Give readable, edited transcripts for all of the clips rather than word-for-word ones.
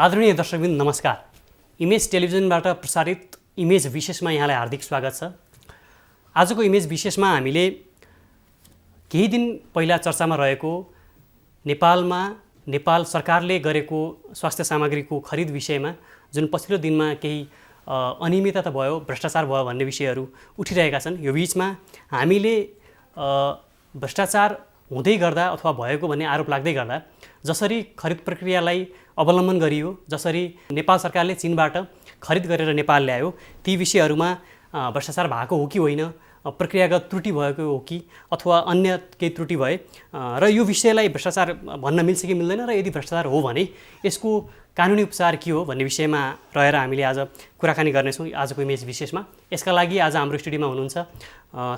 आदरणीय दर्शकवृन्द नमस्कार। इमेज टेलिभिजनबाट प्रसारित इमेज विशेषमा यहाँलाई हार्दिक स्वागत छ। आजको इमेज विशेषमा हामीले केही दिन पहिला चर्चामा रहेको नेपाल सरकारले गरेको स्वास्थ्य सामग्रीको खरिद विषयमा जुन पछिल्लो दिनमा केही अनियमितता भयो, भ्रष्टाचार भयो भन्ने विषयहरू उठिरहेका छन्। यो बीचमा हामीले भ्रष्टाचार हुँदै गर्दा अथवा भएको भन्ने आरोप लाग्दै गर्दा जसरी खरिद प्रक्रियालाई अवलम्बन गरियो, जसरी नेपाल सरकारले चीनबाट खरिद गरेर नेपाल ल्यायो, ती विषयहरूमा भ्रष्टाचार भएको हो कि होइन, प्रक्रियागत त्रुटि भएको हो कि अथवा अन्य केही त्रुटि भए र यो विषयलाई भ्रष्टाचार भन्न मिल्छ कि मिल्दैन, र यदि भ्रष्टाचार हो भने यसको कानुनी उपचार के हो भन्ने विषयमा रहेर हामीले आज कुराकानी गर्नेछौँ आजको इमेज विशेषमा। यसका लागि आज हाम्रो स्टुडियोमा हुनुहुन्छ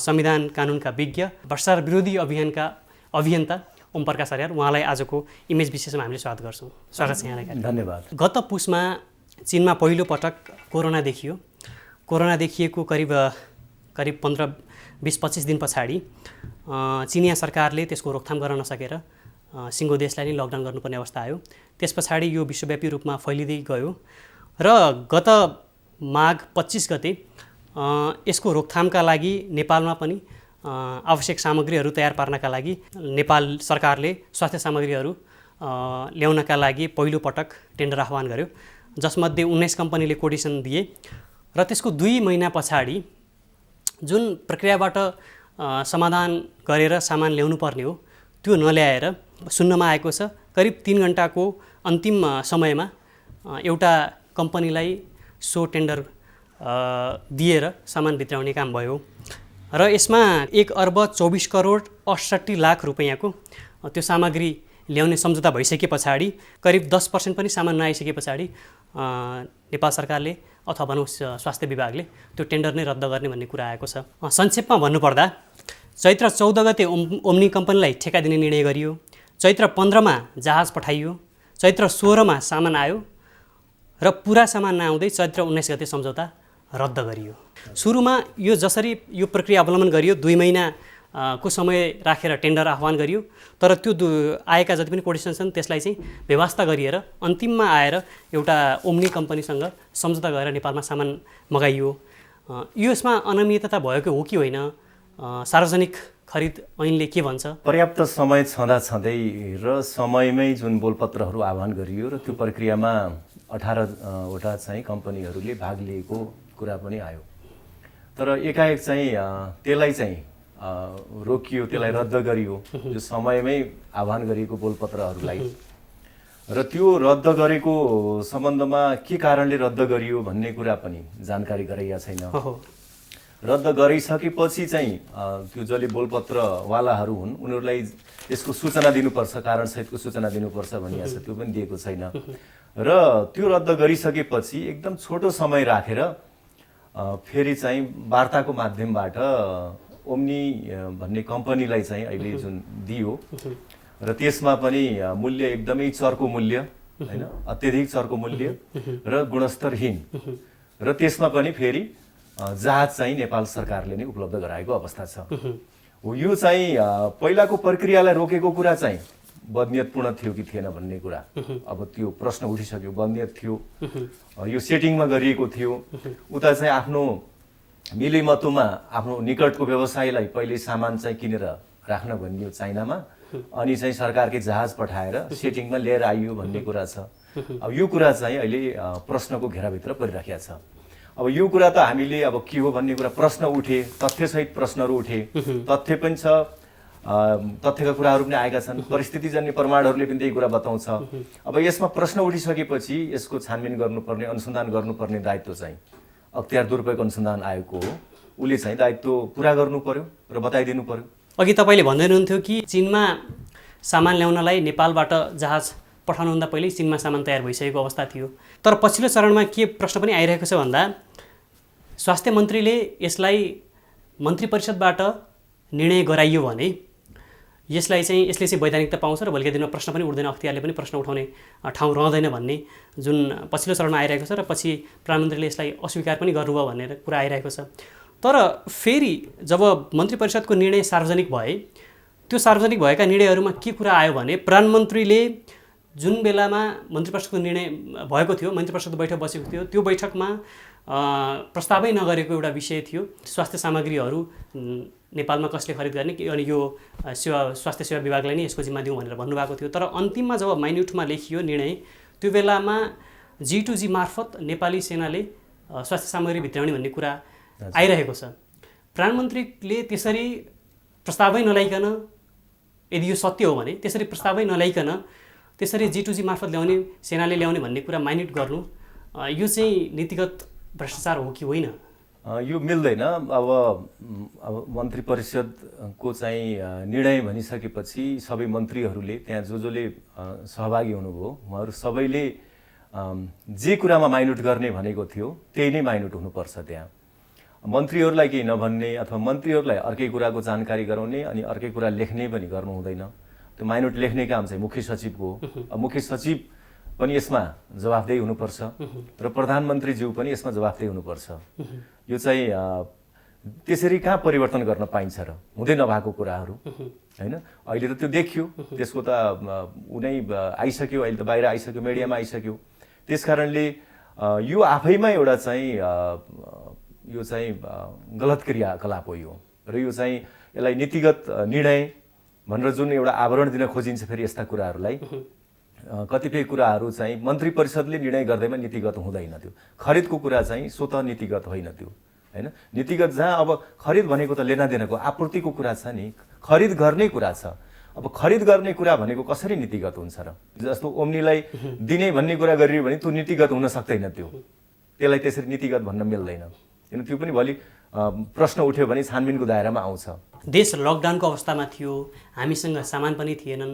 संविधान कानुनका विज्ञ, भ्रष्टाचार विरोधी अभियानका अभियन्ता ओम प्रकाश आर्याल। उहाँलाई आजको इमेज विशेषमा हामीले स्वागत गर्छौँ। स्वागत छ यहाँलाई। धन्यवाद। गत पुसमा चीनमा पहिलो पटक कोरोना देखियो। कोरोना देखिएको करिब 15-20-25 दिन पछाडि चिनिया सरकारले त्यसको रोकथाम गर्न नसकेर सिङ्गो देशलाई नै लकडाउन गर्नुपर्ने अवस्था आयो। त्यस पछाडि यो विश्वव्यापी रूपमा फैलिँदै गयो र गत माघ 25 गते यसको रोकथामका लागि नेपालमा पनि आवश्यक सामग्रीहरू तयार पार्नका लागि नेपाल सरकारले स्वास्थ्य सामग्रीहरू ल्याउनका लागि पहिलो पटक टेन्डर आह्वान गर्यो, जसमध्ये 19 कम्पनीले कोटेसन दिए र त्यसको 2 महिना पछाडि जुन प्रक्रियाबाट समाधान गरेर सामान ल्याउनु पर्ने हो त्यो नल्याएर सुन्नमा आएको छ करिब 3 घण्टाको अन्तिम समयमा एउटा कम्पनीलाई सो टेन्डर दिएर सामान भित्राउने काम भयो र यसमा 1,24,64,68,00,000 रुपैयाँको त्यो सामग्री ल्याउने सम्झौता भइसके पछाडि करिब 10% पनि सामान नआइसके पछाडि नेपाल सरकारले अथवा भनौँ स्वास्थ्य विभागले त्यो टेन्डर नै रद्द गर्ने भन्ने कुरा आएको छ। संक्षेपमा भन्नुपर्दा चैत्र 14 गते ओम्नी कम्पनीलाई ठेक्का दिने निर्णय गरियो, चैत्र 15 मा जहाज पठाइयो, चैत्र 16 मा सामान आयो र पुरा सामान नआउँदै चैत्र 19 गते सम्झौता रद्द गरियो। सुरुमा यो जसरी यो प्रक्रिया अवलम्बन गरियो 2 महिना को समय राखेर टेन्डर आह्वान गरियो, तर त्यो आएका जति पनि कोटेसन छन् त्यसलाई चाहिँ व्यवस्था गरिएर अन्तिममा आएर एउटा ओम्नी कम्पनीसँग सम्झौता गरेर नेपालमा सामान मगाइयो। यसमा अनियमितता भएको हो कि होइन, सार्वजनिक खरिद ऐनले के भन्छ? पर्याप्त समय छँदै र समयमै जुन बोलपत्रहरू आह्वान गरियो र त्यो प्रक्रियामा 18 वटा चाहिँ कम्पनीहरूले भाग लिएको कुरा पनि आयो, तर एकाएक चाहिँ त्यसलाई चाहिँ रोकियो, त्यसलाई रद्द गरियो जो समयमै आह्वान गरिएको बोलपत्रहरूलाई। र त्यो रद्द गरेको सम्बन्धमा के कारणले रद्द गरियो भन्ने कुरा पनि जानकारी गराइएको छैन। रद्द गरिसकेपछि चाहिँ त्यो जसले बोलपत्रवालाहरू हुन् उनीहरूलाई यसको सूचना दिनुपर्छ, कारणसहितको सूचना दिनुपर्छ भनिएको छ, त्यो पनि दिएको छैन। र त्यो रद्द गरिसकेपछि एकदम छोटो समय राखेर फेरि चाहिँ वार्ताको माध्यमबाट ओम्नी भन्ने कम्पनीलाई चाहिँ अहिले जुन दियो र त्यसमा पनि मूल्य एकदमै चर्को मूल्य, हैन, अत्यधिक चर्को मूल्य र गुणस्तरहीन, र त्यसमा पनि फेरि जहाज चाहिँ नेपाल सरकारले नै उपलब्ध गराएको अवस्था छ। यो चाहिँ पहिलाको प्रक्रियालाई रोकेको कुरा चाहिँ बदनियतपूर्ण थियो कि थिएन भन्ने कुरा अब त्यो प्रश्न उठिसक्यो। बदनियत थियो, यो सेटिङमा गरिएको थियो, उता चाहिँ आफ्नो मिलेमतोमा आफ्नो निकटको व्यवसायीलाई पहिले सामान चाहिँ किनेर राख्न भनियो चाइनामा, अनि चाहिँ सरकारकै जहाज पठाएर सेटिङमा लिएर आइयो भन्ने कुरा छ। अब यो कुरा चाहिँ अहिले प्रश्नको घेराभित्र परिराखेको छ। अब यो कुरा त हामीले अब के हो भन्ने कुरा प्रश्न उठे, तथ्यसहित प्रश्नहरू उठे, तथ्य पनि छ, तथ्यका कुराहरू पनि आएका छन्, परिस्थितिजन्य प्रमाणहरूले पनि त्यही कुरा बताउँछ। अब यसमा प्रश्न उठिसकेपछि यसको छानबिन गर्नुपर्ने, अनुसन्धान गर्नुपर्ने दायित्व चाहिँ अख्तियार दुरुपयोग अनुसन्धान आयोगको हो। उसले चाहिँ दायित्व पुरा गर्नु पर्यो र बताइदिनु पर्यो। अघि तपाईँले भन्दै हुनुहुन्थ्यो कि चीनमा सामान ल्याउनलाई नेपालबाट जहाज पठाउनुभन्दा पहिल्यै चीनमा सामान तयार भइसकेको अवस्था थियो, तर पछिल्लो चरणमा के प्रश्न पनि आइरहेको छ भन्दा स्वास्थ्य मन्त्रीले यसलाई मन्त्री परिषदबाट निर्णय गराइयो भने यसले चाहिँ वैधानिकता पाउँछ र भोलिका दिनमा प्रश्न पनि उठ्दैन, अख्तियारले पनि प्रश्न उठाउने ठाउँ रहँदैन भन्ने जुन पछिल्लो चरणमा आइरहेको छ र पछि प्रधानमन्त्रीले यसलाई अस्वीकार पनि गर्नुभयो भनेर कुरा आइरहेको छ। तर फेरि जब मन्त्री परिषदको निर्णय सार्वजनिक भए, त्यो सार्वजनिक भएका निर्णयहरूमा के कुरा आयो भने प्रधानमन्त्रीले जुन बेलामा मन्त्री परिषदको निर्णय भएको थियो, मन्त्री परिषदको बैठक बसेको थियो, त्यो बैठकमा प्रस्तावै नगरेको एउटा विषय थियो स्वास्थ्य सामग्रीहरू नेपालमा कसले खरिद गर्ने अनि यो स्वास्थ्य सेवा विभागलाई नै यसको जिम्मा दिउँ भनेर भन्नुभएको थियो। तर अन्तिममा जब माइन्युटमा लेखियो निर्णय, त्यो बेलामा G2G मार्फत नेपाली सेनाले स्वास्थ्य सामग्री भित्राउने भन्ने कुरा आइरहेको छ। प्रधानमन्त्रीले त्यसरी प्रस्तावै नल्याइकन, यदि यो सत्य हो भने त्यसरी प्रस्तावै नल्याइकन त्यसरी G2G मार्फत ल्याउने, सेनाले ल्याउने भन्ने कुरा माइन्युट गर्नु, यो चाहिँ नीतिगत भ्रष्टाचार हो कि होइन? यो मिल्दैन। अब मन्त्री परिषदको चाहिँ निर्णय भनिसकेपछि सबै मन्त्रीहरूले त्यहाँ जसले सहभागी हुनुभयो उहाँहरू सबैले जे कुरामा माइन्युट गर्ने भनेको थियो त्यही नै माइन्युट हुनुपर्छ। त्यहाँ मन्त्रीहरूलाई केही नभन्ने अथवा मन्त्रीहरूलाई अर्कै कुराको जानकारी गराउने अनि अर्कै कुरा लेख्ने पनि गर्नु हुँदैन। त्यो माइन्युट लेख्ने काम चाहिँ मुख्य सचिवको हो। मुख्य सचिव पनि यसमा जवाफदेही हुनुपर्छ र प्रधानमन्त्रीज्यू पनि यसमा जवाफदेही हुनुपर्छ। यो चाहिँ त्यसरी कहाँ परिवर्तन गर्न पाइन्छ र? हुँदै नभएको कुराहरू हैन। अहिले त त्यो देखियो, त्यसको त उनै आइसक्यो, अहिले त बाहिर आइसक्यो, मिडियामा आइसक्यो। त्यसकारणले यो आफैमा एउटा चाहिँ यो चाहिँ गलत क्रियाकलाप हो यो, र यो चाहिँ यसलाई नीतिगत निर्णय भनेर जुन एउटा आवरण दिन खोजिन्छ फेरि यस्ता कुराहरूलाई, कतिपय कुराहरू चाहिँ मन्त्री परिषदले निर्णय गर्दैमा नीतिगत हुँदैन। त्यो खरिदको कुरा चाहिँ स्वतः नीतिगत होइन त्यो, हैन। नीतिगत जहाँ अब खरिद भनेको त लेनादेनको आपूर्तिको कुरा छ नि, खरिद गर्ने कुरा छ। अब खरिद गर्ने कुरा भनेको कसरी नीतिगत हुन्छ र? जस्तो ओम्नीलाई दिने भन्ने कुरा गरियो भने त्यो नीतिगत हुन सक्दैन। त्यसलाई त्यसरी नीतिगत भन्न मिल्दैन। किन त्यो पनि भोलि प्रश्न उठ्यो भने छानबिनको दायरामा आउँछ। देश लकडाउनको अवस्थामा थियो, हामीसँग सामान पनि थिएनन्।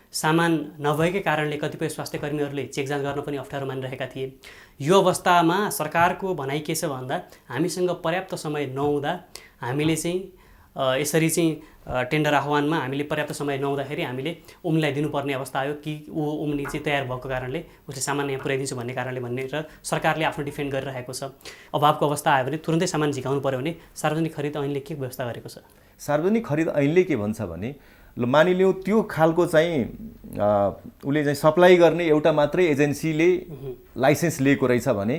सामान नभएकै कारणले कतिपय स्वास्थ्य कर्मीहरूले चेक जाँच गर्न पनि अप्ठ्यारो मानिरहेका थिए। यो अवस्थामा सरकारको भनाइ के छ भन्दा हामीसँग पर्याप्त समय नहुँदा हामीले चाहिँ यसरी चाहिँ टेन्डर आह्वानमा हामीले पर्याप्त समय नहुँदाखेरि हामीले ओम्नीलाई दिनुपर्ने अवस्था आयो कि ऊ ओम्नी चाहिँ तयार भएको कारणले उसले सामान यहाँ पुर्याइदिन्छु भन्ने कारणले भनेर सरकारले आफ्नो डिफेन्ड गरिरहेको छ। अभावको अवस्था आयो भने तुरन्तै सामान झिकाउनु पर्यो भने सार्वजनिक खरिद ऐनले के व्यवस्था गरेको छ? सार्वजनिक खरिद ऐनले के भन्छ भने मानिलिउँ त्यो खालको चाहिँ उसले चाहिँ सप्लाई गर्ने एउटा मात्रै एजेन्सीले लाइसेन्स लिएको रहेछ भने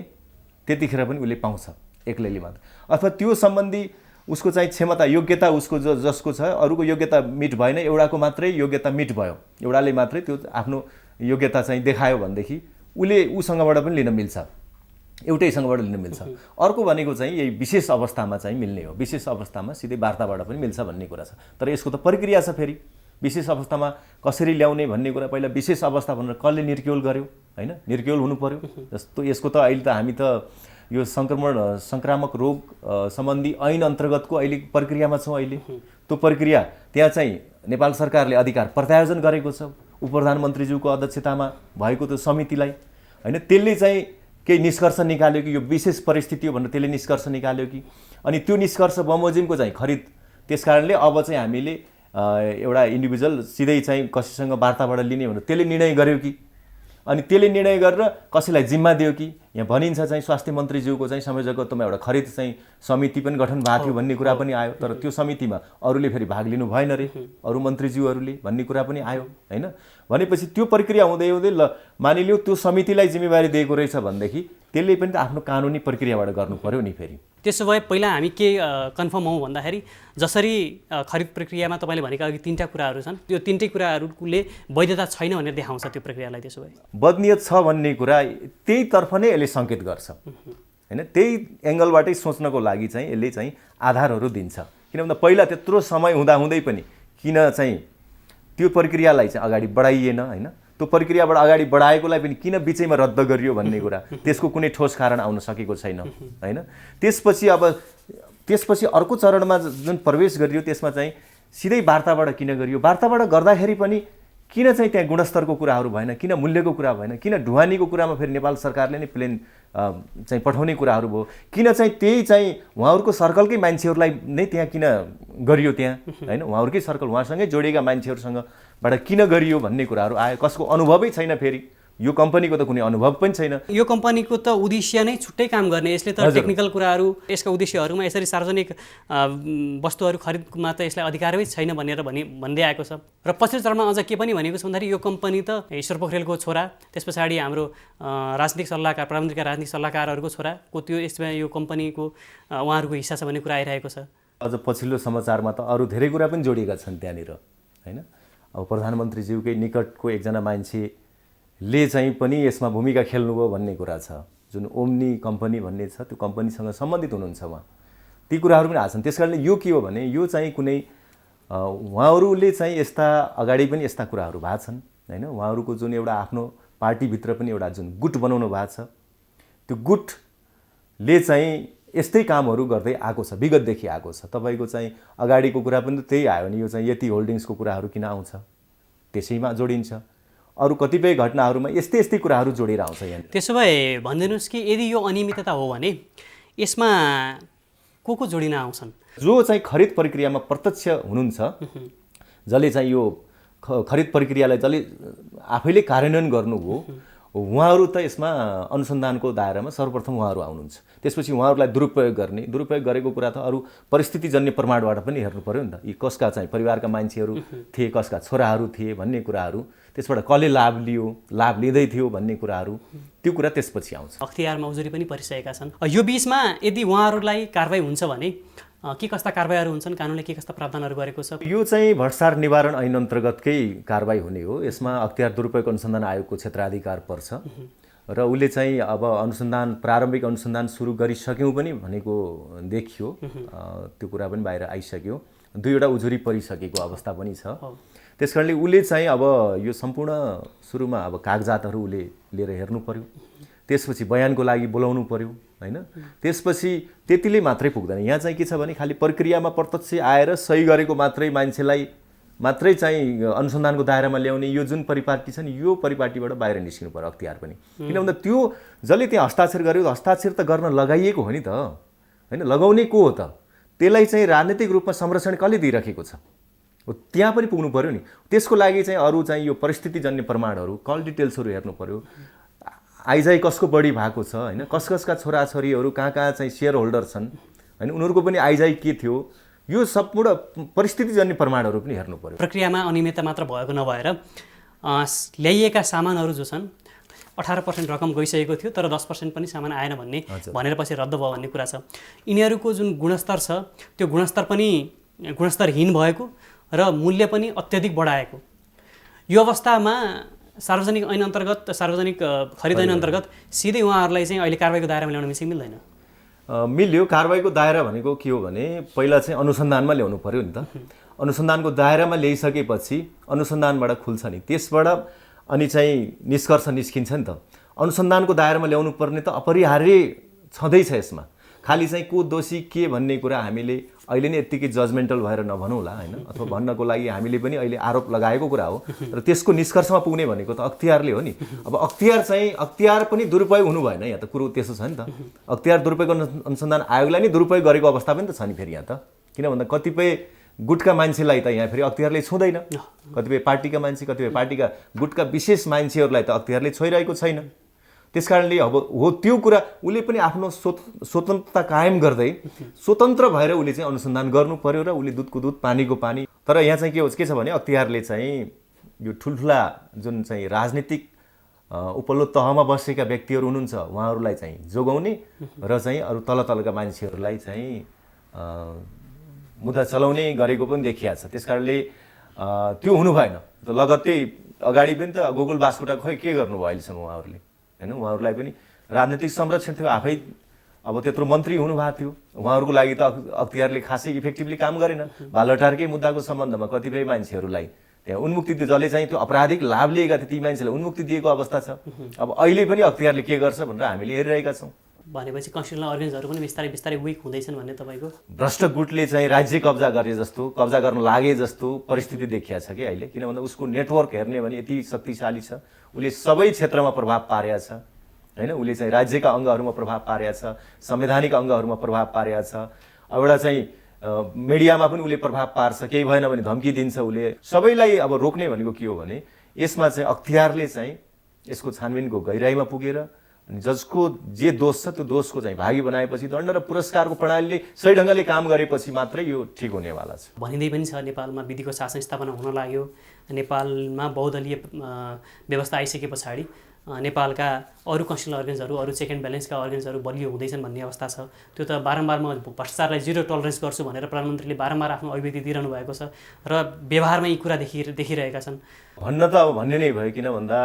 त्यतिखेर पनि उसले पाउँछ एक्लैले मात्र, अथवा त्यो सम्बन्धी उसको चाहिँ क्षमता योग्यता उसको जसको छ अरूको योग्यता मिट भएन, एउटाको मात्रै योग्यता मिट भयो, एउटाले मात्रै त्यो आफ्नो योग्यता चाहिँ देखायो भनेदेखि उसले उसँगबाट पनि लिन मिल्छ, एउटैसँगबाट लिन मिल्छ। अर्को भनेको चाहिँ यही विशेष अवस्थामा चाहिँ मिल्ने हो, विशेष अवस्थामा सिधै वार्ताबाट पनि मिल्छ भन्ने कुरा छ। तर यसको त प्रक्रिया छ फेरि, विशेष अवस्थामा कसरी ल्याउने भन्ने कुरा पहिला विशेष अवस्था भनेर कसले निर्क्योल गर्यो, होइन? निर्क्योल हुनु पर्यो। जस्तो यसको त अहिले त हामी त यो संक्रामक रोग सम्बन्धी ऐन अन्तर्गतको अहिले प्रक्रियामा छौँ। अहिले त्यो प्रक्रिया त्यहाँ चाहिँ नेपाल सरकारले अधिकार प्रत्यायोजन गरेको छ उपप्रधानमन्त्रीज्यूको अध्यक्षतामा भएको त्यो समितिलाई, होइन? त्यसले चाहिँ केही निष्कर्ष निकाल्यो कि यो विशेष परिस्थिति हो भनेर त्यसले निष्कर्ष निकाल्यो कि, अनि त्यो निष्कर्ष बमोजिमको चाहिँ खरिद, त्यस कारणले अब चाहिँ हामीले एउटा इन्डिभिजुअल सिधै चाहिँ कसैसँग वार्ताबाट लिने भनेर त्यसले निर्णय गर्यो कि, अनि त्यसले निर्णय गरेर कसैलाई जिम्मा दियो कि? यहाँ भनिन्छ चाहिँ स्वास्थ्य मन्त्रीज्यूको चाहिँ संयोजकत्वमा एउटा खरिद चाहिँ समिति पनि गठन भएको थियो भन्ने कुरा पनि आयो। तर त्यो समितिमा अरूले फेरि भाग लिनु भएन रे, अरू मन्त्रीज्यूहरूले भन्ने कुरा पनि आयो, होइन? भनेपछि त्यो प्रक्रिया हुँदै हुँदै ल मानिलियो त्यो समितिलाई जिम्मेवारी दिएको रहेछ भनेदेखि त्यसले पनि त आफ्नो कानुनी प्रक्रियाबाट गर्नु पर्यो नि फेरि। त्यसो भए पहिला हामी के कन्फर्म हौँ भन्दाखेरि जसरी खरिद प्रक्रियामा तपाईँले भनेका अघि 3टा कुराहरू छन्, त्यो 3टै कुराहरूले वैधता छैन भनेर देखाउँछ त्यो प्रक्रियालाई। त्यसो भए बदनियत छ भन्ने कुरा त्यहीतर्फ नै यसले सङ्केत गर्छ, होइन? त्यही एङ्गलबाटै सोच्नको लागि चाहिँ यसले चाहिँ आधारहरू दिन्छ। किन भन्दा पहिला त्यत्रो समय हुँदाहुँदै पनि किन चाहिँ त्यो प्रक्रियालाई चाहिँ अगाडि बढाइएन, होइन? त्यो प्रक्रियाबाट अगाडि बढाएकोलाई पनि किन बिचैमा रद्द गरियो भन्ने कुरा, त्यसको कुनै ठोस कारण आउन सकेको छैन, होइन? त्यसपछि अर्को चरणमा जुन प्रवेश गरियो त्यसमा चाहिँ सिधै वार्ताबाट किन गरियो? वार्ताबाट गर्दाखेरि पनि किन चाहिँ त्यहाँ गुणस्तरको कुराहरू भएन, किन मूल्यको कुरा भएन, किन ढुवानीको कुरामा फेरि नेपाल सरकारले नै प्लेन चाहिँ पठाउने कुराहरू भयो, किन चाहिँ त्यही चाहिँ उहाँहरूको सर्कलकै मान्छेहरूलाई नै त्यहाँ किन गरियो त्यहाँ, होइन? उहाँहरूकै सर्कल उहाँसँगै जोडिएका मान्छेहरूसँगबाट किन गरियो भन्ने कुराहरू आयो, कसको अनुभवै छैन फेरि यो कम्पनीको त कुनै अनुभव पनि छैन। यो कम्पनीको त उद्देश्य नै छुट्टै काम गर्ने, यसले त टेक्निकल कुराहरू यसका उद्देश्यहरूमा यसरी सार्वजनिक वस्तुहरू खरिदमा त यसलाई अधिकारै छैन भनेर भन्दै आएको छ। र पछिल्लो चरणमा अझ के पनि भनेको छ भन्दाखेरि यो कम्पनी त ईश्वर पोखरेलको छोरा, त्यस पछाडि हाम्रो राजनीतिक सल्लाहकार प्रधानमन्त्रीका राजनीतिक सल्लाहकारहरूको छोराको त्यो यसमा यो कम्पनीको उहाँहरूको हिस्सा छ भन्ने कुरा आइरहेको छ। अझ पछिल्लो समाचारमा त अरू धेरै कुरा पनि जोडिएका छन् त्यहाँनिर होइन। अब प्रधानमन्त्रीज्यूकै निकटको एकजना मान्छेले चाहिँ पनि यसमा भूमिका खेल्नुभयो भन्ने कुरा छ। जुन ओम्नी कम्पनी भन्ने छ त्यो कम्पनीसँग सम्बन्धित हुनुहुन्छ उहाँ, ती कुराहरू पनि आछन्। त्यस कारणले यो के हो भने यो चाहिँ कुनै उहाँहरूले चाहिँ यस्ता अगाडि पनि यस्ता कुराहरू भएको छन् होइन। उहाँहरूको जुन एउटा आफ्नो पार्टीभित्र पनि एउटा जुन गुट बनाउनु भएको छ, त्यो गुटले चाहिँ यस्तै कामहरू गर्दै आएको छ, विगतदेखि आएको छ। तपाईँको चाहिँ अगाडिको कुरा पनि त्यही आयो भने यो चाहिँ यति होल्डिङ्सको कुराहरू किन आउँछ, त्यसैमा जोडिन्छ। अरू कतिपय घटनाहरूमा यस्तै यस्तै कुराहरू जोडेर आउँछ यहाँ। त्यसो भए भनिदिनुहोस् कि यदि यो अनियमितता हो भने यसमा को जोडिन आउँछन्? जो चाहिँ खरिद प्रक्रियामा प्रत्यक्ष हुनुहुन्छ, जसले चाहिँ यो खरिद प्रक्रियालाई जसले आफैले कार्यान्वयन गर्नुभयो, उहाँहरू त यसमा अनुसन्धानको दायरामा सर्वप्रथम उहाँहरू आउनुहुन्छ। त्यसपछि उहाँहरूलाई दुरुपयोग गरेको कुरा त अरू परिस्थितिजन्य प्रमाणबाट पनि हेर्नु पर्यो नि त। यी कसका चाहिँ परिवारका मान्छेहरू थिए, कसका छोराहरू थिए भन्ने कुराहरू, त्यसबाट कसले लाभ लिँदै थियो भन्ने कुराहरू, त्यो कुरा त्यसपछि आउँछ। अख्तियारमा उजुरी पनि परिसकेका छन्। यो बिचमा यदि उहाँहरूलाई कारबाही हुन्छ भने के कस्ता कारबाहीहरू हुन्छन्, कानुनले के कस्ता प्रावधानहरू गरेको छ? यो चाहिँ भ्रष्टाचार निवारण ऐन अन्तर्गतकै कारबाही हुने हो। यसमा अख्तियार दुरुपयोग अनुसन्धान आयोगको क्षेत्राधिकार पर्छ र उसले चाहिँ अब प्रारम्भिक अनुसन्धान सुरु गरिसक्यौँ पनि भनेको देखियो। त्यो कुरा पनि बाहिर आइसक्यो। 2वटा उजुरी परिसकेको अवस्था पनि छ। त्यस कारणले उसले चाहिँ अब यो सम्पूर्ण सुरुमा अब कागजातहरू उसले लिएर हेर्नु पर्यो, त्यसपछि बयानको लागि बोलाउनु पर्यो होइन। त्यसपछि त्यतिले मात्रै पुग्दैन। यहाँ चाहिँ के छ भने खालि प्रक्रियामा प्रत्यक्ष आएर सही गरेको मात्रै चाहिँ अनुसन्धानको दायरामा ल्याउने यो जुन परिपाटी छ नि, यो परिपाटीबाट बाहिर निस्किनु पर्यो अख्तियार पनि। किन भन्दा त्यो जसले त्यहाँ हस्ताक्षर गर्यो, हस्ताक्षर त गर्न लगाइएको हो नि त होइन। लगाउने को हो त? त्यसलाई चाहिँ राजनीतिक रूपमा संरक्षण कसले दिइराखेको छ? त्यहाँ पनि पुग्नु पर्यो नि। त्यसको लागि चाहिँ अरू चाहिँ यो परिस्थितिजन्य प्रमाणहरू, कल डिटेल्सहरू हेर्नु पर्यो। आइजाई कसको बढी भएको छ होइन, कसका छोराछोरीहरू कहाँ चाहिँ सेयर होल्डर छन् होइन, उनीहरूको पनि आइजाई के थियो, यो सम्पूर्ण परिस्थितिजन्य प्रमाणहरू पनि हेर्नु पर्यो। प्रक्रियामा अनियमितता मात्र भएको नभएर ल्याइएका सामानहरू जो छन् 18% रकम गइसकेको थियो तर 10% पनि सामान आएन भनेर पछि रद्द भयो भन्ने कुरा छ। यिनीहरूको जुन गुणस्तर छ त्यो गुणस्तर पनि गुणस्तरहीन भएको र मूल्य पनि अत्यधिक बढाएको। यो अवस्थामा सार्वजनिक ऐन अन्तर्गत, सार्वजनिक खरिद ऐन अन्तर्गत सिधै उहाँहरूलाई चाहिँ अहिले कारबाहीको दायरामा ल्याउन मिल्दैन? मिल्यो। कारबाहीको दायरा भनेको के हो भने पहिला चाहिँ अनुसन्धानमा ल्याउनु पर्यो नि त। अनुसन्धानको दायरामा ल्याइसकेपछि अनुसन्धानबाट खुल्छ नि, त्यसबाट अनि चाहिँ निष्कर्ष निस्किन्छ नि त। अनुसन्धानको दायरामा ल्याउनु पर्ने त अपरिहार्य छँदैछ यसमा। खालि चाहिँ को दोषी के भन्ने कुरा हामीले अहिले नै यत्तिकै जजमेन्टल भएर नभनौँला होइन, अथवा भन्नको लागि हामीले पनि अहिले आरोप लगाएको कुरा हो। र त्यसको निष्कर्षमा पुग्ने भनेको त अख्तियारले हो नि। अब अख्तियार पनि दुरुपयोग हुनु भएन, यहाँ त कुरो त्यसो छ नि त। अख्तियार दुरुपयोग अनुसन्धान आयोगलाई नै दुरुपयोग गरेको अवस्था पनि त छ नि फेरि यहाँ त। किन भन्दा कतिपय गुटका मान्छेलाई त यहाँ फेरि अख्तियारले छुँदैन, कतिपय पार्टीका मान्छे, कतिपय पार्टीका गुटका विशेष मान्छेहरूलाई त अख्तियारले छोइरहेको छैन। त्यस कारणले अब हो त्यो कुरा उसले पनि आफ्नो स्वतन्त्रता कायम गर्दै स्वतन्त्र भएर उसले चाहिँ अनुसन्धान गर्नु पर्यो र उसले दुधको दुध पानीको पानी। तर यहाँ चाहिँ के छ भने अख्तियारले चाहिँ यो ठुल्ठुला जुन चाहिँ राजनीतिक उपल्लो तहमा बसेका व्यक्तिहरू हुनुहुन्छ उहाँहरूलाई चाहिँ जोगाउने र चाहिँ अरू तलका मान्छेहरूलाई चाहिँ मुद्दा चलाउने गरेको पनि देखिया छ। त्यस कारणले त्यो हुनु भएन। लगत्तै अगाडि पनि त गोकुल बास्कोटा खोइ के गर्नुभयो अहिलेसम्म उहाँहरूले होइन। उहाँहरूलाई पनि राजनीतिक संरक्षण थियो, आफै अब त्यत्रो मन्त्री हुनुभएको थियो। उहाँहरूको लागि त अख्तियारले खासै इफेक्टिभली काम गरेन। बालटारकै मुद्दाको सम्बन्धमा कतिपय मान्छेहरूलाई त्यहाँ उन्मुक्ति दियो, जसले चाहिँ त्यो आपराधिक लाभ लिएका थिए ती मान्छेलाई उन्मुक्ति दिएको अवस्था छ। अब अहिले पनि अख्तियारले के गर्छ भनेर हामीले हेरिरहेका छौँ। भनेपछि कन्स्टिट्युसनल अर्गेन्सहरू पनि बिस्तारै विक हुँदैछन् भन्ने तपाईँको? भ्रष्ट गुटले चाहिँ राज्य कब्जा गरे जस्तो, कब्जा गर्न लागे जस्तो परिस्थिति देखिया छ कि अहिले। किन भन्दा उसको नेटवर्क हेर्ने भने यति शक्तिशाली छ, उसले सबै क्षेत्रमा प्रभाव पारेको छ होइन। उसले चाहिँ राज्यका अङ्गहरूमा प्रभाव पारेको छ, संवैधानिक अङ्गहरूमा प्रभाव पारेको छ। अब एउटा चाहिँ मिडियामा पनि उसले प्रभाव पार्छ, केही भएन भने धम्की दिन्छ उसले। सबैलाई अब रोक्ने भनेको के हो भने यसमा चाहिँ अख्तियारले चाहिँ यसको छानबिनको गहिराइमा पुगेर अनि जसको जे दोष छ त्यो दोषको चाहिँ भागी बनाएपछि दण्ड र पुरस्कारको प्रणालीले सही ढङ्गले काम गरेपछि मात्रै यो ठिक हुनेवाला छ। भनिँदै पनि छ नेपालमा विधिको शासन स्थापना हुन लाग्यो, नेपालमा बहुदलीय व्यवस्था आइसके पछाडि नेपालका अरू कन्स्टिट्युसनल अर्गन्सहरू, अरू चेक एन्ड ब्यालेन्सका अर्गन्सहरू बलियो हुँदैछन् भन्ने अवस्था छ। त्यो त बारम्बार म भ्रष्टाचारलाई जिरो टलरेन्स गर्छु भनेर प्रधानमन्त्रीले बारम्बार आफ्नो अभिव्यक्ति दिइरहनु भएको छ र व्यवहारमा यी कुरा देखिरहेका छन्। भन्न त अब भन्ने नै भयो, किन भन्दा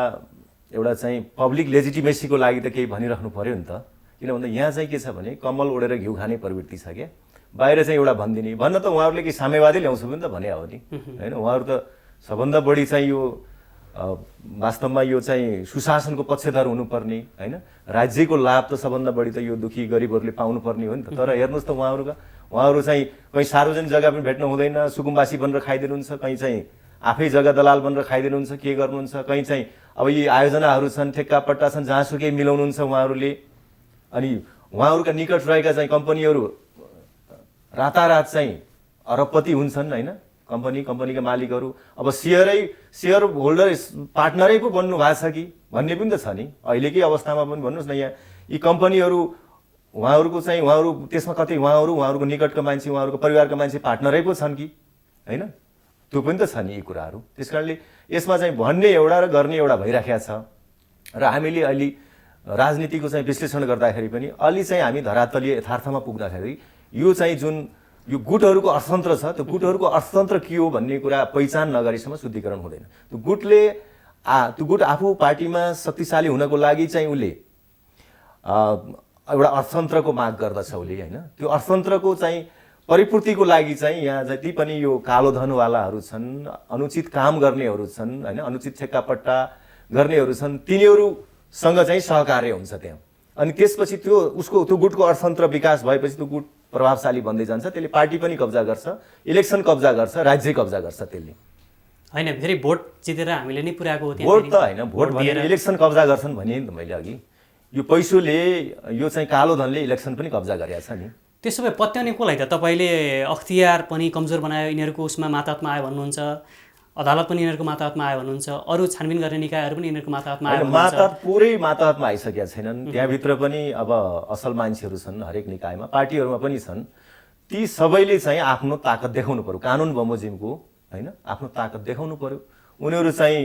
एउटा चाहिँ पब्लिक लेजिटिमेसीको लागि त केही भनिराख्नु पर्यो नि त। किन भन्दा यहाँ चाहिँ के छ भने कम्मल ओढेर घिउ खाने प्रवृत्ति छ क्या। बाहिर चाहिँ एउटा भनिदिने, भन्न त उहाँहरूले कि साम्यवादी ल्याउँछु पनि त भने हो नि होइन। उहाँहरू त सबभन्दा बढी चाहिँ यो वास्तवमा यो चाहिँ सुशासनको पक्षधर हुनुपर्ने होइन, राज्यको लाभ त सबभन्दा बढी त यो दुखी गरिबहरूले पाउनुपर्ने हो नि त। तर हेर्नुहोस् त उहाँहरू चाहिँ कहीँ सार्वजनिक जग्गा पनि भेट्नु हुँदैन, सुकुम्बासी बनेर खाइदिनुहुन्छ, कहीँ चाहिँ आफै जग्गा दलाल बनेर खाइदिनुहुन्छ, के गर्नुहुन्छ, कहीँ चाहिँ अब यी आयोजनाहरू छन्, ठेक्कापट्टा छन्, जहाँसुकै मिलाउनुहुन्छ उहाँहरूले। अनि उहाँहरूका निकट रहेका चाहिँ कम्पनीहरू रातारात चाहिँ अरबपति हुन्छन् होइन, कम्पनीका मालिकहरू अब सेयर होल्डर पार्टनरै पो बन्नु भएको छ कि भन्ने पनि त छ नि अहिलेकै अवस्थामा पनि। भन्नुहोस् न, यहाँ यी कम्पनीहरू उहाँहरू त्यसमा कतै उहाँहरूको निकटका मान्छे, उहाँहरूको परिवारका मान्छे पार्टनरै पो छन् कि होइन, त्यो पनि त छ नि यी कुराहरू। त्यस कारणले यसमा चाहिँ भन्ने एउटा र गर्ने एउटा भइराखेको छ। र हामीले अहिले राजनीतिको चाहिँ विश्लेषण गर्दाखेरि पनि अलि चाहिँ हामी धरातलीय यथार्थमा पुग्दाखेरि यो चाहिँ जुन यो गुटहरूको अर्थतन्त्र छ, त्यो गुटहरूको अर्थतन्त्र के हो भन्ने कुरा पहिचान नगरेसम्म शुद्धिकरण हुँदैन। त्यो गुट आफू पार्टीमा शक्तिशाली हुनको लागि चाहिँ उसले एउटा अर्थतन्त्रको माग गर्दछ उसले होइन। त्यो अर्थतन्त्रको चाहिँ परिपूर्तिको लागि चाहिँ यहाँ जति पनि यो कालो धनवालाहरू छन्, अनुचित काम गर्नेहरू छन् होइन, अनुचित ठेक्कापट्टा गर्नेहरू छन्, तिनीहरूसँग चाहिँ सहकार्य हुन्छ त्यहाँ। अनि त्यसपछि त्यो गुटको अर्थतन्त्र विकास भएपछि त्यो गुट प्रभावशाली बन्दै जान्छ, त्यसले पार्टी पनि कब्जा गर्छ, इलेक्सन कब्जा गर्छ, राज्य कब्जा गर्छ त्यसले होइन। फेरि भोट जितेर हामीले नै पुर्याएको हो, भोट त होइन, भोट भनेर इलेक्सन कब्जा गर्छन् भने नि त मैले अघि यो पैसोले यो चाहिँ कालो धनले इलेक्सन पनि कब्जा गरेको छ नि। त्यसो भए पत्याउने कसलाई त तपाईँले अख्तियार पनि कमजोर बनायो, यिनीहरूको उसमा मातहतमा आयो भन्नुहुन्छ, अदालत पनि यिनीहरूको मातहतमा आयो भन्नुहुन्छ, अरू छानबिन गर्ने निकायहरू पनि यिनीहरूको मातहतमा आयो भन्नुहुन्छ। पुरै मातहतमा आइसकेका छैनन्, त्यहाँभित्र पनि अब असल मान्छेहरू छन् हरेक निकायमा, पार्टीहरूमा पनि छन्। ती सबैले चाहिँ आफ्नो ताकत देखाउनु पर्यो, कानुन बमोजिमको होइन, आफ्नो ताकत देखाउनु पर्यो। उनीहरू चाहिँ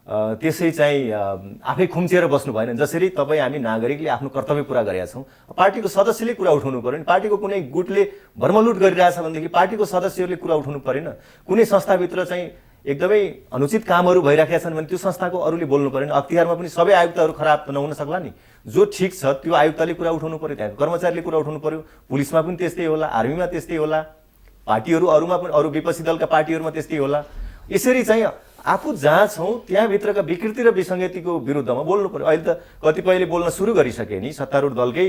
त्यसै चाहिँ आफै खुम्चिएर बस्नु भएन। जसरी तपाईँ हामी नागरिकले आफ्नो कर्तव्य पुरा गरेका छौँ, पार्टीको सदस्यले कुरा उठाउनु पर्यो नि। पार्टीको कुनै गुटले भर्मलुट गरिरहेछ भनेदेखि पार्टीको सदस्यहरूले कुरा उठाउनु परेन। कुनै संस्थाभित्र चाहिँ एकदमै अनुचित कामहरू भइराखेका छन् भने त्यो संस्थाको अरूले बोल्नु परेन। अख्तियारमा पनि सबै आयुक्तहरू खराब त नहुन सक्ला नि, जो ठिक छ त्यो आयुक्तले कुरा उठाउनु पर्यो, त्यहाँको कर्मचारीले कुरा उठाउनु पर्यो। पुलिसमा पनि त्यस्तै होला, आर्मीमा त्यस्तै होला, पार्टीहरू अरूमा पनि अरू विपक्षी दलका पार्टीहरूमा त्यस्तै होला। यसरी चाहिँ आफू जहाँ छौँ त्यहाँभित्रका विकृति र विसङ्गतिको विरुद्धमा बोल्नु पर्यो। अहिले त कतिपयले बोल्न सुरु गरिसके नि, सत्तारूढ दलकै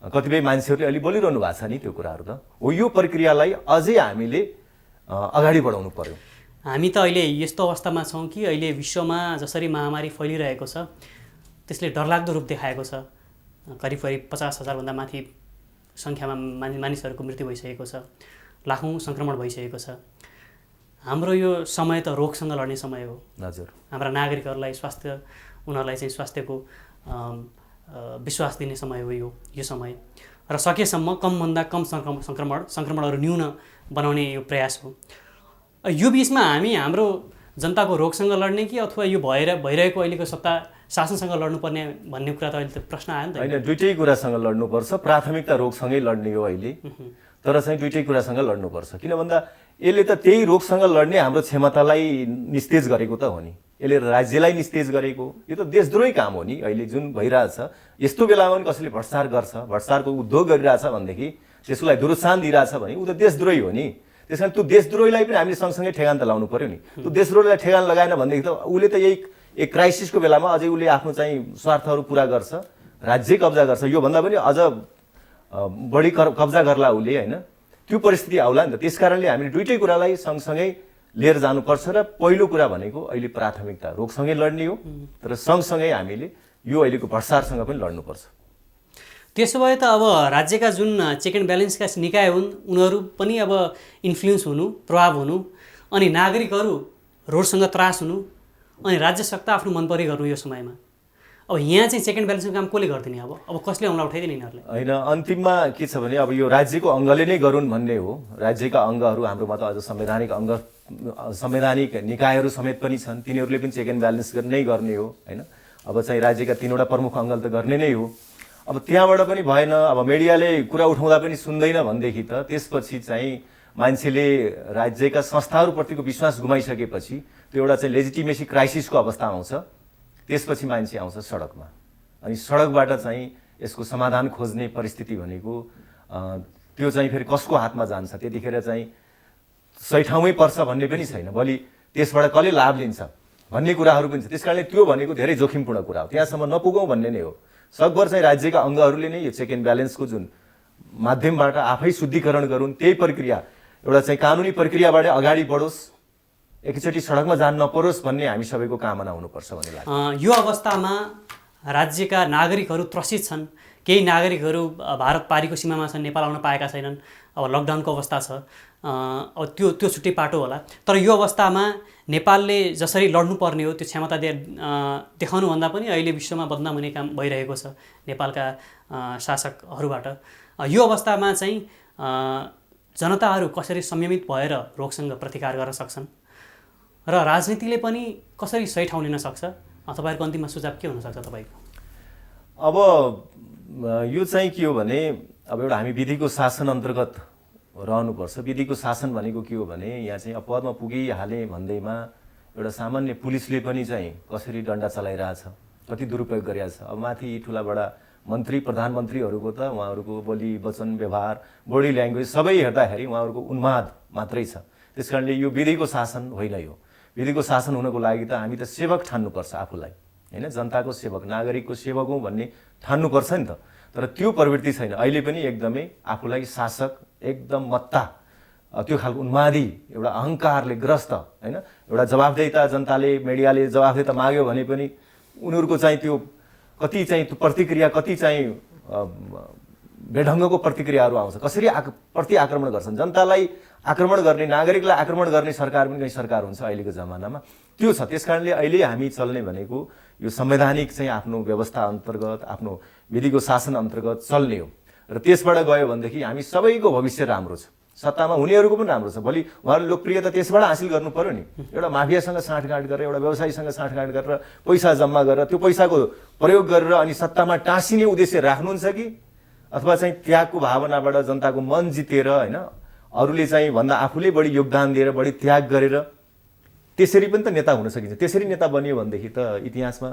कतिपय मान्छेहरूले अहिले बोलिरहनु भएको छ नि त्यो कुराहरू त हो। यो प्रक्रियालाई अझै हामीले अगाडि बढाउनु पर्यो। हामी त अहिले यस्तो अवस्थामा छौँ कि अहिले विश्वमा जसरी महामारी फैलिरहेको छ त्यसले डरलाग्दो रूप देखाएको छ। करिब 50,000 भन्दा माथि सङ्ख्यामा मानिसहरूको मृत्यु भइसकेको छ, लाखौँ सङ्क्रमण भइसकेको छ। हाम्रो यो समय त रोगसँग लड्ने समय हो। हजुर, हाम्रा नागरिकहरूलाई उनीहरूलाई चाहिँ स्वास्थ्यको विश्वास दिने समय हो यो समय। र सकेसम्म कमभन्दा कम सङ्क्रमणहरू न्यून बनाउने यो प्रयास हो। यो बिचमा हामी हाम्रो जनताको रोगसँग लड्ने कि अथवा यो भइरहेको अहिलेको सत्ता शासनसँग लड्नुपर्ने भन्ने कुरा त अहिले त प्रश्न आयो नि त होइन। दुइटै कुरासँग लड्नुपर्छ। प्राथमिकता रोगसँगै लड्ने हो अहिले, तर चाहिँ दुइटै कुरासँग लड्नुपर्छ। किन भन्दा यसले त त्यही रोगसँग लड्ने हाम्रो क्षमतालाई निस्तेज गरेको त हो नि, यसले राज्यलाई निस्तेज गरेको। यो त देशद्रोही काम हो नि अहिले जुन भइरहेछ। यस्तो बेलामा पनि कसैले भ्रष्टाचार गर्छ, भ्रष्टाचारको उद्योग गरिरहेछ भनेदेखि, त्यसलाई दुरुत्सान दिइरहेछ भने ऊ त देशद्रोही हो नि। त्यस कारण त्यो देशद्रोहीलाई पनि हामीले सँगसँगै ठेगान त लाउनु पर्यो नि। त्यो देशद्रोहीलाई ठेगान लगाएन भनेदेखि त उसले त यही एक क्राइसिसको बेलामा अझै उसले आफ्नो चाहिँ स्वार्थहरू पुरा गर्छ, राज्य कब्जा गर्छ, योभन्दा पनि अझ बढी कब्जा गर्ला उसले होइन। त्यो परिस्थिति आउला नि त। त्यस कारणले हामीले दुइटै कुरालाई सँगसँगै लिएर जानुपर्छ। र पहिलो कुरा भनेको अहिले प्राथमिकता रोगसँगै लड्ने हो, तर सँगसँगै हामीले यो अहिलेको भ्रष्टाचारसँग पनि लड्नुपर्छ। त्यसो भए त अब राज्यका जुन चेक एन्ड ब्यालेन्सका निकाय हुन् उनीहरू पनि अब इन्फ्लुएन्स हुनु, प्रभाव हुनु, अनि नागरिकहरू रोडसँग त्रास हुनु, अनि राज्य सत्ता आफ्नो मनपरी गर्नु यो समयमा अब यहाँ चाहिँ चेक एन्ड ब्यालेन्सको काम कसले गरिदिने अब कसले औँला उठाइदिने यिनीहरूले? होइन, अन्तिममा के छ भने अब यो राज्यको अङ्गले नै गरून् भन्ने हो। राज्यका अङ्गहरू हाम्रोमा त अझ संवैधानिक निकायहरू समेत पनि छन्, तिनीहरूले पनि चेक एन्ड ब्यालेन्स नै गर्ने हो होइन। अब चाहिँ राज्यका 3वटा प्रमुख अङ्गले त गर्ने नै हो। अब त्यहाँबाट पनि भएन, अब मिडियाले कुरा उठाउँदा पनि सुन्दैन भनेदेखि त त्यसपछि चाहिँ मान्छेले राज्यका संस्थाहरूप्रतिको विश्वास गुमाइसकेपछि त्यो एउटा चाहिँ लेजिटिमेसी क्राइसिसको अवस्था आउँछ। त्यसपछि मान्छे आउँछ सडकमा, अनि सडकबाट चाहिँ यसको समाधान खोज्ने परिस्थिति भनेको त्यो चाहिँ फेरि कसको हातमा जान्छ, त्यतिखेर चाहिँ सही ठाउँमै पर्छ भन्ने पनि छैन, भोलि त्यसबाट कसले लाभ लिन्छ भन्ने कुराहरू पनि छ। त्यस कारणले त्यो भनेको धेरै जोखिमपूर्ण कुरा हो, त्यहाँसम्म नपुगौँ भन्ने नै हो। सकभर चाहिँ राज्यका अङ्गहरूले नै यो चेक एन्ड ब्यालेन्सको जुन माध्यमबाट आफै शुद्धिकरण गरून्, त्यही प्रक्रिया एउटा चाहिँ कानुनी प्रक्रियाबाट अगाडि बढोस्, एकैचोटि सडकमा जान नपरोस् भन्ने हामी सबैको कामना हुनुपर्छ भन्ने लाग्छ। यो अवस्थामा राज्यका नागरिकहरू त्रसित छन्, केही नागरिकहरू भारत पारीको सीमामा छन्, नेपाल आउन पाएका छैनन्, अब लकडाउनको अवस्था छ, अब त्यो छुट्टै पाटो होला। तर यो अवस्थामा नेपालले जसरी लड्नुपर्ने हो त्यो क्षमता देखाउनुभन्दा पनि अहिले विश्वमा बदनाम हुने काम भइरहेको छ नेपालका शासकहरूबाट। यो अवस्थामा चाहिँ जनताहरू कसरी संयमित भएर रोगसँग प्रतिकार गर्न सक्छन् र राजनीतिले पनि कसरी सही ठाउँ लिन सक्छ? तपाईँहरूको अन्तिममा सुझाव के हुनसक्छ तपाईँको? अब यो चाहिँ के हो भने अब एउटा हामी विधिको शासन अन्तर्गत रहनुपर्छ। विधिको शासन भनेको के हो भने यहाँ चाहिँ अपवादमा पुगिहाले भन्दैमा एउटा सामान्य पुलिसले पनि चाहिँ कसरी डन्डा चलाइरहेछ, कति दुरुपयोग गरिरहेछ। अब माथि ठुला बडा मन्त्री प्रधानमन्त्रीहरूको त उहाँहरूको बोली वचन व्यवहार बडी ल्याङ्ग्वेज सबै हेर्दाखेरि उहाँहरूको उन्माद मात्रै छ। त्यस कारणले यो विधिको शासन होइन। यो विधिको शासन हुनको लागि त हामी त सेवक ठान्नुपर्छ आफूलाई होइन, जनताको सेवक नागरिकको सेवक हौँ भन्ने ठान्नुपर्छ नि त। तर त्यो प्रवृत्ति छैन अहिले पनि, एकदमै आफूलाई शासक एकदम मत्ता त्यो खालको उन्मादी एउटा अहङ्कारले ग्रस्त होइन। एउटा जवाफदेहिता जनताले मिडियाले जवाफदेहिता माग्यो भने पनि उनीहरूको चाहिँ त्यो कति चाहिँ त्यो प्रतिक्रिया कति चाहिँ बेढङ्गको प्रतिक्रियाहरू आउँछ, कसरी प्रति आक्रमण गर्छन्। जनतालाई आक्रमण गर्ने, नागरिकलाई आक्रमण गर्ने सरकार पनि कहीँ सरकार हुन्छ अहिलेको जमानामा, त्यो छ। त्यस कारणले अहिले हामी चल्ने भनेको यो संवैधानिक चाहिँ आफ्नो व्यवस्था अन्तर्गत आफ्नो विधिको शासन अन्तर्गत चल्ने हो र त्यसबाट गयो भनेदेखि हामी सबैको भविष्य राम्रो छ, सत्तामा हुनेहरूको पनि राम्रो छ। भोलि उहाँहरूले लोकप्रियता त्यसबाट हासिल गर्नु पर्यो नि। एउटा माफियासँग साँठगाँठ गरेर, एउटा व्यवसायीसँग साँठगाँठ गरेर पैसा जम्मा गरेर त्यो पैसाको प्रयोग गरेर अनि सत्तामा टाँसिने उद्देश्य राख्नुहुन्छ कि अथवा चाहिँ त्यागको भावनाबाट जनताको मन जितेर होइन, अरूले चाहिँ भन्दा आफूले बढी योगदान दिएर बढी त्याग गरेर त्यसरी पनि त नेता हुन सकिन्छ। त्यसरी नेता बनियो भनेदेखि त इतिहासमा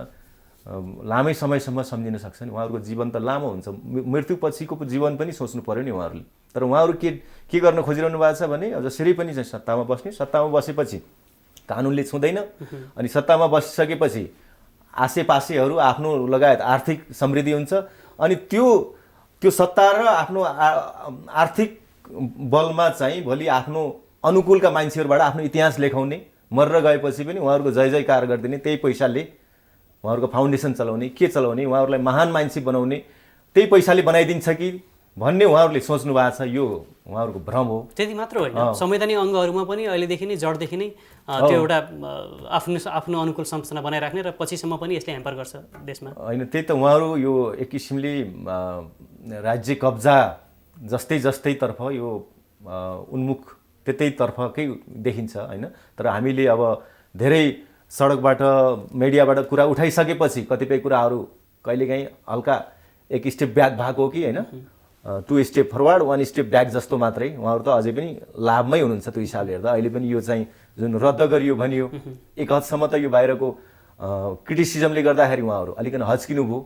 लामै समयसम्म सम्झिन सक्छ नि। उहाँहरूको जीवन त लामो हुन्छ, मृत्युपछिको जीवन पनि सोच्नु पर्यो नि उहाँहरूले। तर उहाँहरू के गर्न खोजिरहनु भएको छ भने जसरी पनि चाहिँ सत्तामा बस्ने, सत्तामा बसेपछि कानुनले छुँदैन, अनि सत्तामा बसिसकेपछि आसेपासेहरू आफ्नो लगायत आर्थिक समृद्धि हुन्छ, अनि त्यो सत्ता र आफ्नो आर्थिक बलमा चाहिँ भोलि आफ्नो अनुकूलका मान्छेहरूबाट आफ्नो इतिहास लेखाउने, मरेर गएपछि पनि उहाँहरूको जय जयकार गरिदिने, त्यही पैसाले उहाँहरूको फाउन्डेसन चलाउने, के चलाउने, उहाँहरूलाई महान मान्छे बनाउने त्यही पैसाले बनाइदिन्छ कि भन्ने उहाँहरूले सोच्नु भएको छ। यो उहाँहरूको भ्रम हो। त्यति मात्र होइन, संवैधानिक अङ्गहरूमा पनि अहिलेदेखि नै जडदेखि नै त्यो एउटा आफ्नो अनुकूल संरचना बनाइराख्ने र पछिसम्म पनि यसले ह्याम्पर गर्छ देशमा होइन। त्यही त उहाँहरू यो एक किसिमले राज्य कब्जा जस्तैतर्फ यो उन्मुख त्यतैतर्फकै देखिन्छ होइन। तर हामीले अब धेरै सडकबाट मिडियाबाट कुरा उठाइसकेपछि कतिपय कुराहरू कहिलेकाहीँ हल्का एक स्टेप ब्याक भएको हो कि होइन, 2 स्टेप फरवर्ड 1 स्टेप ब्याक जस्तो मात्रै। उहाँहरू त अझै पनि लाभमै हुनुहुन्छ त्यो हिसाबले हेर्दा। अहिले पनि यो चाहिँ जुन रद्द गरियो भनियो एक हदसम्म त यो बाहिरको क्रिटिसिजमले गर्दाखेरि उहाँहरू अलिकति हच्किनु भयो,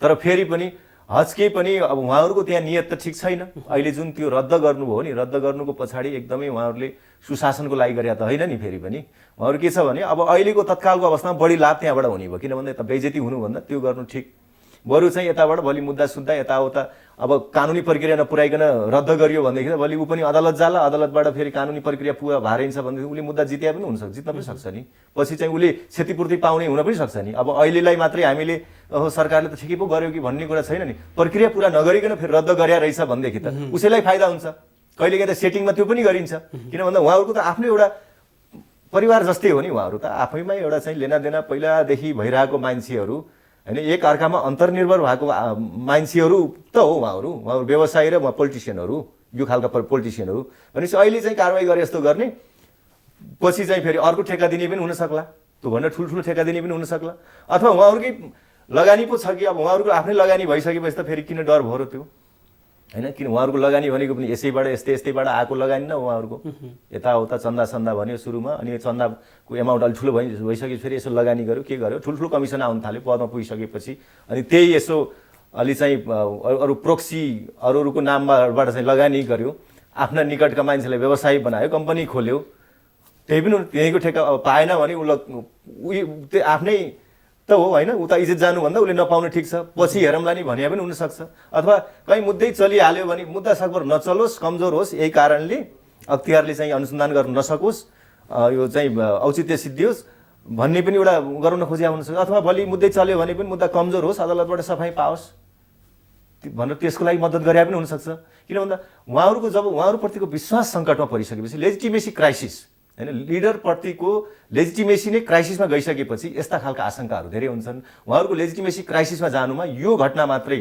तर फेरि पनि हच्के पनि अब उहाँहरूको त्यहाँ नियत त ठिक छैन। अहिले जुन त्यो रद्द गर्नुभयो नि, रद्द गर्नुको पछाडि एकदमै उहाँहरूले सुशासनको लागि गरे त होइन नि। फेरि पनि उहाँहरू के छ भने अब अहिलेको तत्कालको अवस्थामा बढी लाभ त्यहाँबाट हुने भयो, किन भन्दा यता बेइज्जती हुनुभन्दा त्यो गर्नु ठिक। बरु चाहिँ यताबाट भोलि मुद्दा सुन्दा यताउता अब कानुनी प्रक्रिया नपुर्याइकन रद्द गरियो भनेदेखि त भोलि ऊ पनि अदालत जाला, अदालतबाट फेरि कानुनी प्रक्रिया पुरा भारिन्छ भनेदेखि उसले मुद्दा जित्या पनि हुनसक्छ, जित्न पनि सक्छ नि। पछि चाहिँ उसले क्षतिपूर्ति पाउने हुन पनि सक्छ नि। अब अहिलेलाई मात्रै हामीले सरकारले त ठिकै पो गर्यो कि भन्ने कुरा छैन नि। प्रक्रिया पुरा नगरिकन फेरि रद्द गरे रहेछ भनेदेखि त उसैलाई फाइदा हुन्छ। कहिलेकाहीँ त सेटिङमा त्यो पनि गरिन्छ, किन भन्दा उहाँहरूको त आफ्नो एउटा परिवार जस्तै हो नि। उहाँहरू त आफैमा एउटा चाहिँ लेनादेना पहिलादेखि भइरहेको मान्छेहरू होइन एक अर्कामा अन्तर्निर्भर भएको मान्छेहरू त हो उहाँहरू व्यवसायी र पोलिटिसियनहरू यो खालका पोलिटिसियनहरू भनेपछि अहिले चाहिँ कारवाही गरे जस्तो गर्ने पछि चाहिँ फेरि अर्को ठेक्का दिने पनि हुन सक्ला त्योभन्दा ठुल्ठुलो ठेक्का दिने पनि हुन सक्ला अथवा उहाँहरूकै लगानी पो छ कि अब उहाँहरूको आफ्नै लगानी भइसकेपछि त फेरि किन डर भयो र त्यो होइन किन उहाँहरूको लगानी भनेको पनि यसैबाट यस्तैबाट आएको लगानी न उहाँहरूको यताउता चन्दा भन्यो सुरुमा अनि चन्दाको एमाउन्ट अलिक ठुलो भइसकेपछि फेरि यसो लगानी गर्यो के गर्यो ठुल्ठुलो कमिसन आउनु थाल्यो पदमा पुगिसकेपछि अनि त्यही यसो अलि चाहिँ अरू प्रोक्सी अरूको नामबाट चाहिँ लगानी गर्यो आफ्ना निकटका मान्छेलाई व्यवसायी बनायो कम्पनी खोल्यो त्यही पनि त्यहीँको ठेक्का पाएन भने उसलाई आफ्नै त हो होइन उता इज्जत जानुभन्दा उसले नपाउनु ठिक छ पछि हेरौँला नि भने पनि हुनसक्छ अथवा कहीँ मुद्दै चलिहाल्यो भने मुद्दा सकभर नचलोस् कमजोर होस् यही कारणले अख्तियारले चाहिँ अनुसन्धान गर्न नसकोस् यो चाहिँ औचित्य सिद्धियोस् भन्ने पनि एउटा गराउन खोजिया हुनसक्छ अथवा भोलि मुद्दै चल्यो भने पनि मुद्दा कमजोर होस् अदालतबाट सफाई पाओस् भनेर त्यसको लागि मद्दत गरे पनि हुनसक्छ किन भन्दा उहाँहरूको जब उहाँहरूप्रतिको विश्वास सङ्कटमा परिसकेपछि लेजिटिमेसी क्राइसिस होइन लिडरप्रतिको लेजिटिमेसी नै क्राइसिसमा गइसकेपछि यस्ता खालका आशंकाहरू धेरै हुन्छन् उहाँहरूको लेजिटिमेसी क्राइसिसमा जानुमा यो घटना मात्रै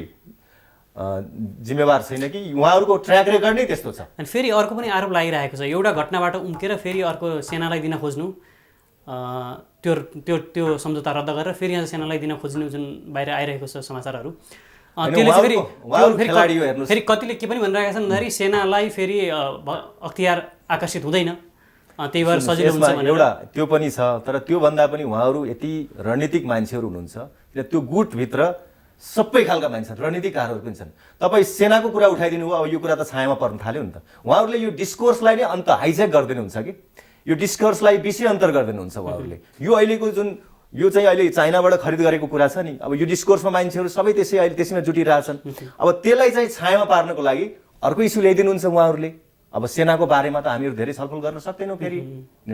जिम्मेवार छैन कि उहाँहरूको ट्र्याक रेकर्ड नै त्यस्तो छ अनि फेरि अर्को पनि आरोप लागिरहेको छ एउटा घटनाबाट उम्केर फेरि अर्को सेनालाई दिन खोज्नु त्यो त्यो त्यो सम्झौता रद्द गरेर फेरि यहाँ सेनालाई दिन खोज्नु जुन बाहिर आइरहेको छ समाचारहरू फेरि कतिले के पनि भनिरहेका छन् भन्दाखेरि सेनालाई फेरि अख्तियार आकर्षित हुँदैन त्यही भएर सजिलो हुन्छ भनेर एउटा त्यो पनि छ तर त्योभन्दा पनि उहाँहरू यति रणनीतिक मान्छेहरू हुनुहुन्छ किन त्यो गुटभित्र सबै खालका मान्छे रणनीतिकारहरू पनि छन् तपाईँ सेनाको कुरा उठाइदिनु हो अब यो कुरा त छायामा पर्न थाल्यो नि त उहाँहरूले यो डिस्कोर्सलाई नै अन्त हाइज्याक गरिदिनुहुन्छ कि यो डिस्कोर्सलाई विषय अन्तर गरिदिनुहुन्छ उहाँहरूले यो अहिलेको जुन यो चाहिँ अहिले चाइनाबाट खरिद गरेको कुरा छ नि अब यो डिस्कोर्समा मान्छेहरू सबै त्यसै अहिले त्यसैमा जुटिरहेछन् अब त्यसलाई चाहिँ छायामा पार्नको लागि अर्को इस्यु ल्याइदिनुहुन्छ उहाँहरूले अब सेनाको बारेमा त हामीहरू धेरै छलफल गर्न सक्दैनौँ फेरि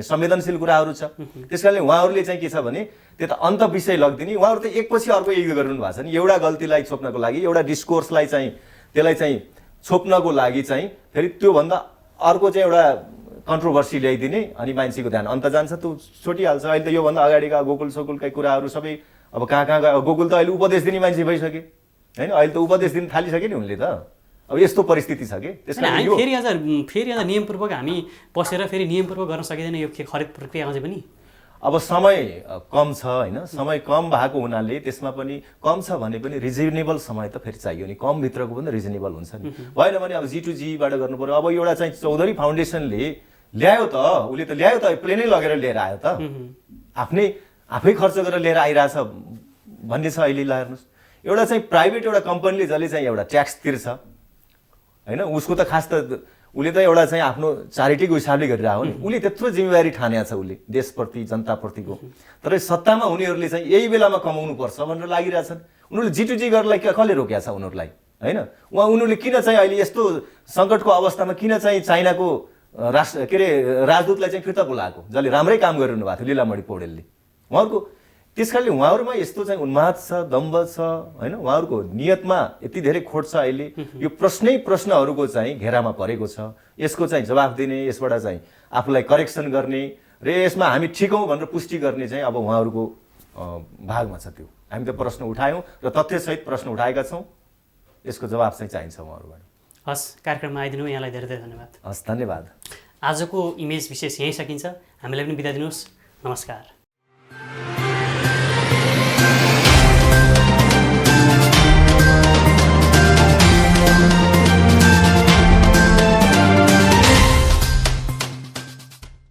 संवेदनशील कुराहरू छ त्यस कारणले उहाँहरूले चाहिँ के छ भने त्यो त अन्त विषय लगिदिने उहाँहरू त एकपछि अर्को एक गरिरहनु भएको छ नि एउटा गल्तीलाई छोप्नको लागि एउटा डिस्कोर्सलाई चाहिँ त्यसलाई चाहिँ छोप्नको लागि चाहिँ फेरि त्योभन्दा अर्को चाहिँ एउटा कन्ट्रोभर्सी ल्याइदिने अनि मान्छेको ध्यान अन्त जान्छ त्यो छोटिहाल्छ अहिले त योभन्दा अगाडिका गोकुल सोकुलकै कुराहरू सबै अब कहाँ गयो गोकुल त अहिले उपदेश दिने मान्छे भइसके होइन अहिले त उपदेश दिन थालिसक्यो नि उनले त अब यस्तो परिस्थिति छ कि त्यसकारण फेरि आज नियमपूर्वक हामी बसेर फेरि नियमपूर्वक गर्न सकिँदैन यो खरिद प्रक्रिया अझै पनि अब समय कम छ होइन समय कम भएको हुनाले त्यसमा पनि कम छ भने पनि रिजनेबल समय त फेरि चाहियो नि कम भित्रको पनि रिजनेबल हुन्छ नि भएन भने अब G2G बाट गर्नु पर्यो अब एउटा चाहिँ चौधरी फाउन्डेसनले ल्यायो त उसले त ल्यायो त प्लेनै लगेर लिएर आयो त आफै खर्च गरेर लिएर आइरहेछ भन्ने छ अहिले हेर्नुहोस् एउटा चाहिँ प्राइभेट एउटा कम्पनीले जसले चाहिँ एउटा ट्याक्स तिर्छ होइन उसको त खास त उसले त एउटा चाहिँ आफ्नो च्यारिटीको हिसाबले गरिरहेको नि उसले त्यत्रो जिम्मेवारी ठानेको छ उसले देशप्रति जनताप्रतिको तर सत्तामा हुनेहरूले चाहिँ यही बेलामा कमाउनु पर्छ भनेर लागिरहेछन् उनीहरूले G2G गर्नलाई कसले रोकेको छ उनीहरूलाई होइन उनीहरूले किन चाहिँ अहिले यस्तो सङ्कटको अवस्थामा किन चाहिँ चाइनाको राजदूतलाई चाहिँ फिर्ता बोलाएको जसले राम्रै काम गरिरहनु भएको थियो लीलामणि पौडेलले उहाँहरूको त्यस कारणले उहाँहरूमा यस्तो चाहिँ उन्माद छ दम्भ छ होइन उहाँहरूको नियतमा यति धेरै खोट छ अहिले यो प्रश्नहरूको चाहिँ घेरामा परेको छ यसको चाहिँ जवाफ दिने यसबाट चाहिँ आफूलाई करेक्सन गर्ने र यसमा हामी ठिक हौँ भनेर पुष्टि गर्ने चाहिँ अब उहाँहरूको भागमा छ त्यो हामी त प्रश्न उठायौँ र तथ्यसहित प्रश्न उठाएका छौँ यसको जवाफ चाहिँ चाहिन्छ उहाँहरूबाट हस् कार्यक्रममा आइदिनु यहाँलाई धेरै धेरै धन्यवाद हस् धन्यवाद आजको इमेज विशेष यहीँ सकिन्छ हामीलाई पनि बिदा दिनुहोस् नमस्कार